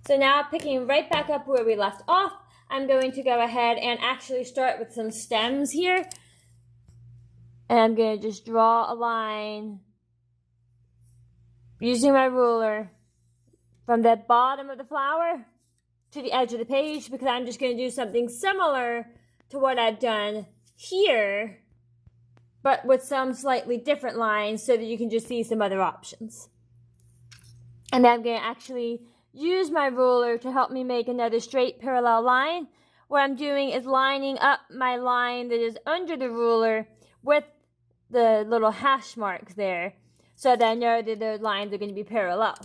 So now picking right back up where we left off, I'm going to go ahead and actually start with some stems here. And I'm going to just draw a line using my ruler from the bottom of the flower to the edge of the page, because I'm just going to do something similar to what I've done here, but with some slightly different lines so that you can just see some other options. And then I'm going to actually use my ruler to help me make another straight parallel line. What I'm doing is lining up my line that is under the ruler with the little hash marks there, so that I know that those lines are going to be parallel.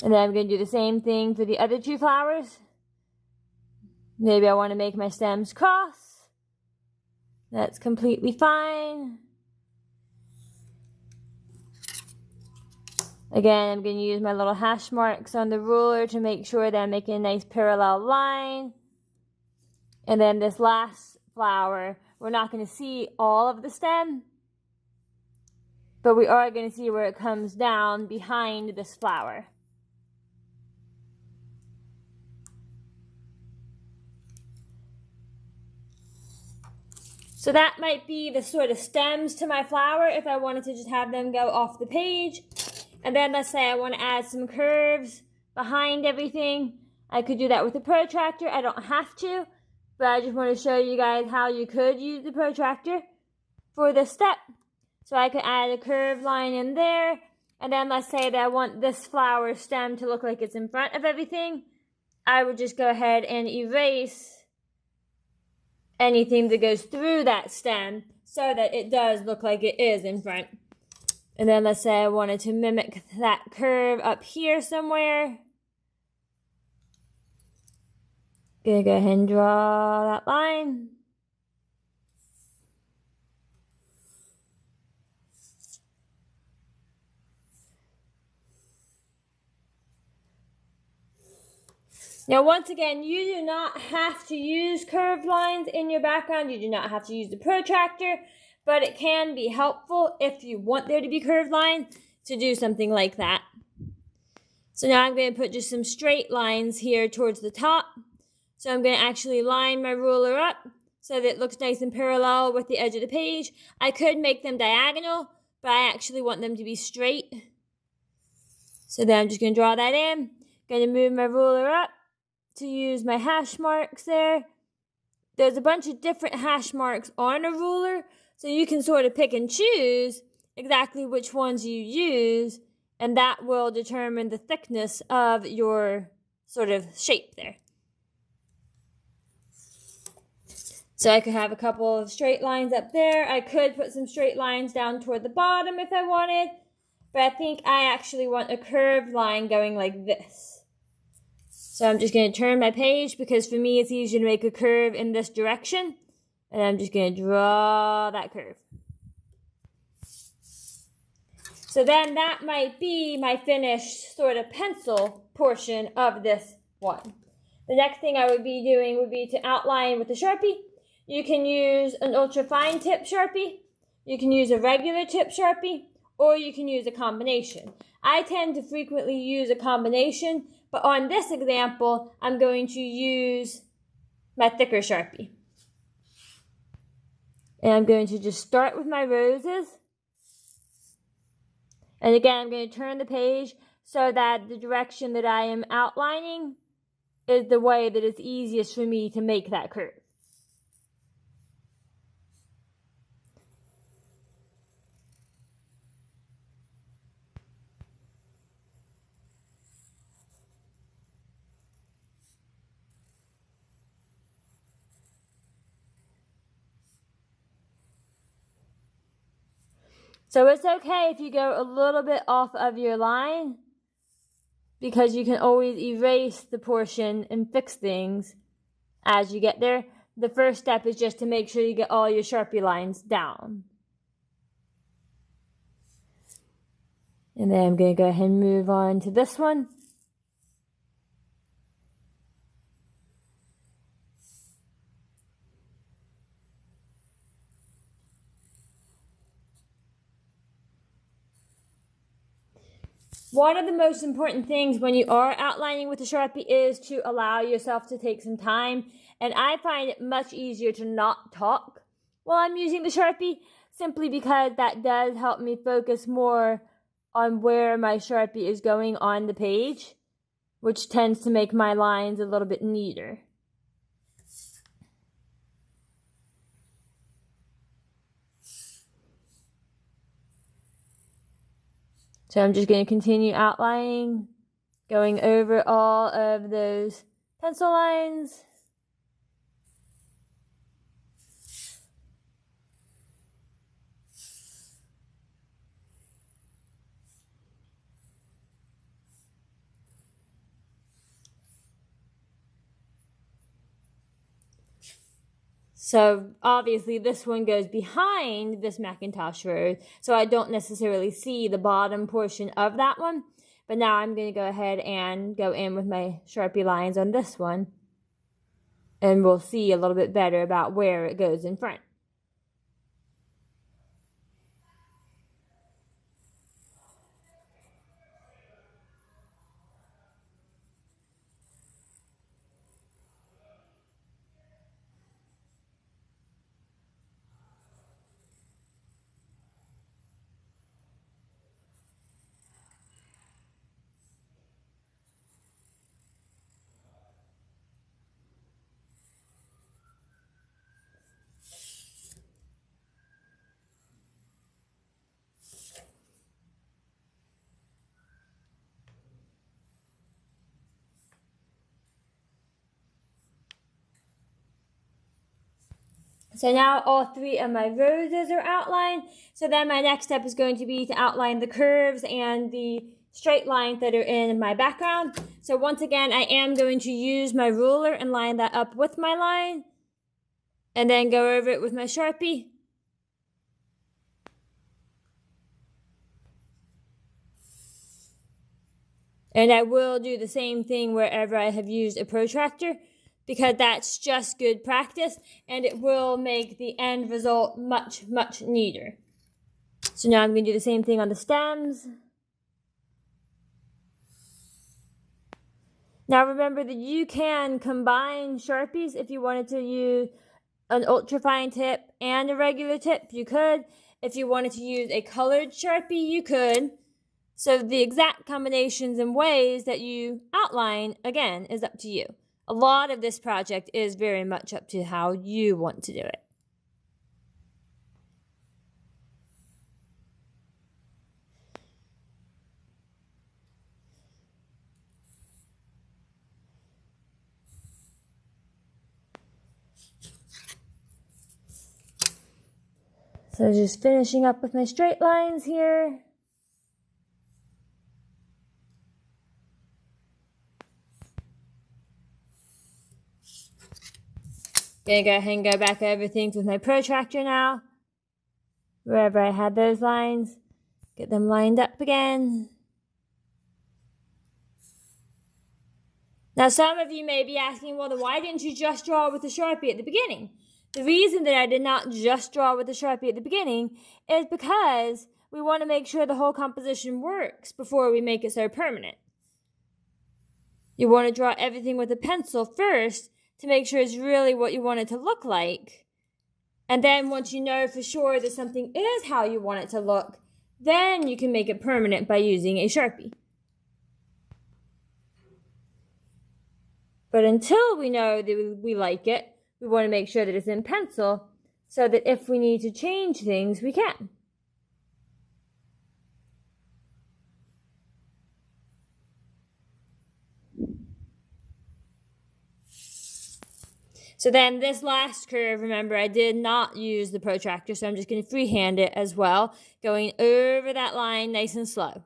And then I'm going to do the same thing for the other two flowers. Maybe I want to make my stems cross. That's completely fine. Again, I'm going to use my little hash marks on the ruler to make sure that I'm making a nice parallel line. And then this last flower, we're not going to see all of the stem, but we are going to see where it comes down behind this flower. So that might be the sort of stems to my flower if I wanted to just have them go off the page. And then let's say I want to add some curves behind everything. I could do that with a protractor. I don't have to, but I just want to show you guys how you could use the protractor for this step. So I could add a curved line in there. And then let's say that I want this flower stem to look like it's in front of everything. I would just go ahead and erase anything that goes through that stem so that it does look like it is in front. And then let's say I wanted to mimic that curve up here somewhere. Gonna go ahead and draw that line. Now, once again, you do not have to use curved lines in your background. You do not have to use the protractor, but it can be helpful if you want there to be curved lines to do something like that. So now I'm going to put just some straight lines here towards the top. So I'm going to actually line my ruler up so that it looks nice and parallel with the edge of the page. I could make them diagonal, but I actually want them to be straight. So then I'm just going to draw that in. Going to move my ruler up to use my hash marks there. There's a bunch of different hash marks on a ruler, so you can sort of pick and choose exactly which ones you use, and that will determine the thickness of your sort of shape there. So I could have a couple of straight lines up there. I could put some straight lines down toward the bottom if I wanted, but I think I actually want a curved line going like this. So I'm just going to turn my page because for me it's easier to make a curve in this direction. And I'm just going to draw that curve. So then that might be my finished sort of pencil portion of this one. The next thing I would be doing would be to outline with a Sharpie. You can use an ultra fine tip Sharpie. You can use a regular tip Sharpie, or you can use a combination. I tend to frequently use a combination, but on this example, I'm going to use my thicker Sharpie. And I'm going to just start with my roses. And again, I'm going to turn the page so that the direction that I am outlining is the way that it's easiest for me to make that curve. So it's okay if you go a little bit off of your line, because you can always erase the portion and fix things as you get there. The first step is just to make sure you get all your Sharpie lines down. And then I'm going to go ahead and move on to this one. One of the most important things when you are outlining with a Sharpie is to allow yourself to take some time. And I find it much easier to not talk while I'm using the Sharpie, simply because that does help me focus more on where my Sharpie is going on the page, which tends to make my lines a little bit neater. So I'm just going to continue outlining, going over all of those pencil lines. So obviously this one goes behind this Mackintosh Rose, so I don't necessarily see the bottom portion of that one. But now I'm going to go ahead and go in with my Sharpie lines on this one, and we'll see a little bit better about where it goes in front. So now all three of my roses are outlined. So then my next step is going to be to outline the curves and the straight lines that are in my background. So once again, I am going to use my ruler and line that up with my line, and then go over it with my Sharpie. And I will do the same thing wherever I have used a protractor, because that's just good practice, and it will make the end result much, much neater. So now I'm going to do the same thing on the stems. Now remember that you can combine Sharpies if you wanted to use an ultrafine tip and a regular tip. You could. If you wanted to use a colored Sharpie, you could. So the exact combinations and ways that you outline, again, is up to you. A lot of this project is very much up to how you want to do it. So just finishing up with my straight lines here. Gonna go ahead and go back over things with my protractor now. Wherever I had those lines, get them lined up again. Now some of you may be asking, well, then why didn't you just draw with the Sharpie at the beginning? The reason that I did not just draw with the Sharpie at the beginning is because we want to make sure the whole composition works before we make it so permanent. You want to draw everything with a pencil first to make sure it's really what you want it to look like. And then once you know for sure that something is how you want it to look, then you can make it permanent by using a Sharpie. But until we know that we like it, we want to make sure that it's in pencil so that if we need to change things, we can. So then this last curve, remember, I did not use the protractor, so I'm just going to freehand it as well, going over that line nice and slow.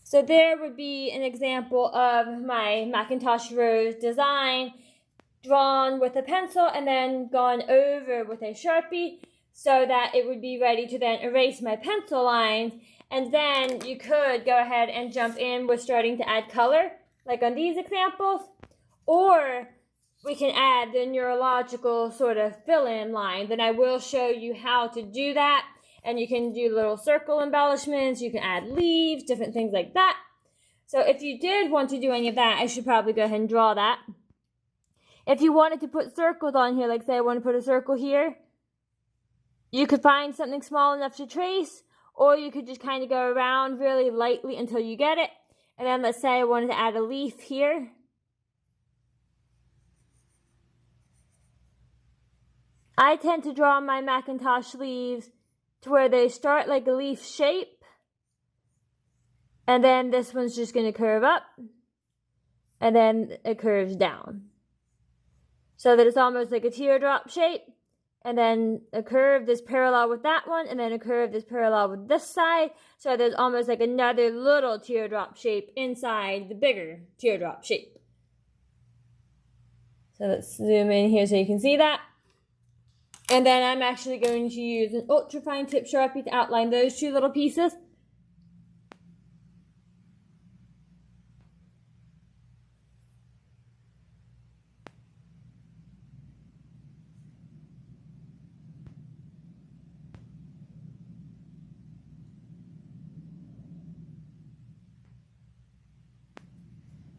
So there would be an example of my Mackintosh Rose design drawn with a pencil and then gone over with a Sharpie so that it would be ready to then erase my pencil lines. And then you could go ahead and jump in with starting to add color, like on these examples. Or we can add the neurological sort of fill-in line. Then I will show you how to do that. And you can do little circle embellishments. You can add leaves, different things like that. So if you did want to do any of that, I should probably go ahead and draw that. If you wanted to put circles on here, like say I want to put a circle here, you could find something small enough to trace, or you could just kind of go around really lightly until you get it. And then let's say I wanted to add a leaf here. I tend to draw my Mackintosh leaves to where they start like a leaf shape. And then this one's just going to curve up. And then it curves down. So that it's almost like a teardrop shape. And then a curve that's parallel with that one. And then a curve that's parallel with this side. So there's almost like another little teardrop shape inside the bigger teardrop shape. So let's zoom in here so you can see that. And then I'm actually going to use an ultra fine tip Sharpie to outline those two little pieces.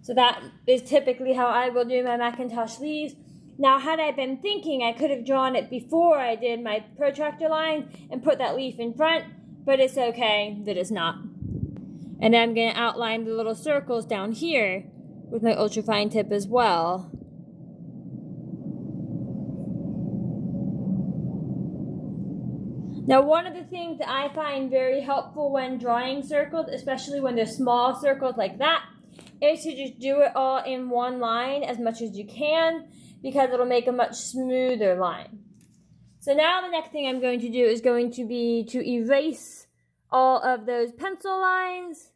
So that is typically how I will do my Mackintosh leaves. Now, had I been thinking, I could have drawn it before I did my protractor line and put that leaf in front, but it's okay that it's not. And then I'm going to outline the little circles down here with my ultra fine tip as well. Now, one of the things that I find very helpful when drawing circles, especially when they're small circles like that, is to just do it all in one line as much as you can, because it'll make a much smoother line. So now the next thing I'm going to do is going to be to erase all of those pencil lines.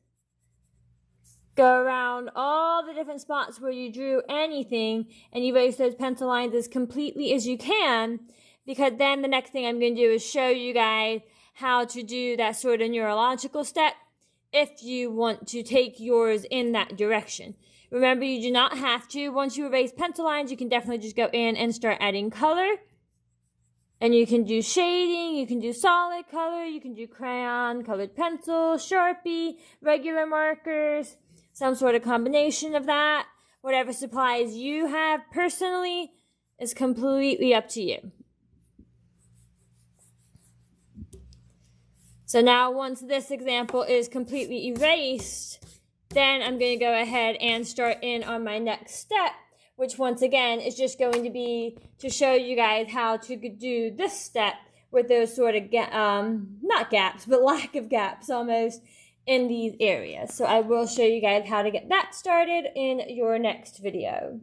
Go around all the different spots where you drew anything and erase those pencil lines as completely as you can, because then the next thing I'm going to do is show you guys how to do that sort of neurological step if you want to take yours in that direction. Remember, you do not have to. Once you erase pencil lines, you can definitely just go in and start adding color. And you can do shading, you can do solid color, you can do crayon, colored pencil, Sharpie, regular markers, some sort of combination of that. Whatever supplies you have personally is completely up to you. So now once this example is completely erased, then I'm going to go ahead and start in on my next step, which once again is just going to be to show you guys how to do this step with those sort of, not gaps, but lack of gaps almost in these areas. So I will show you guys how to get that started in your next video.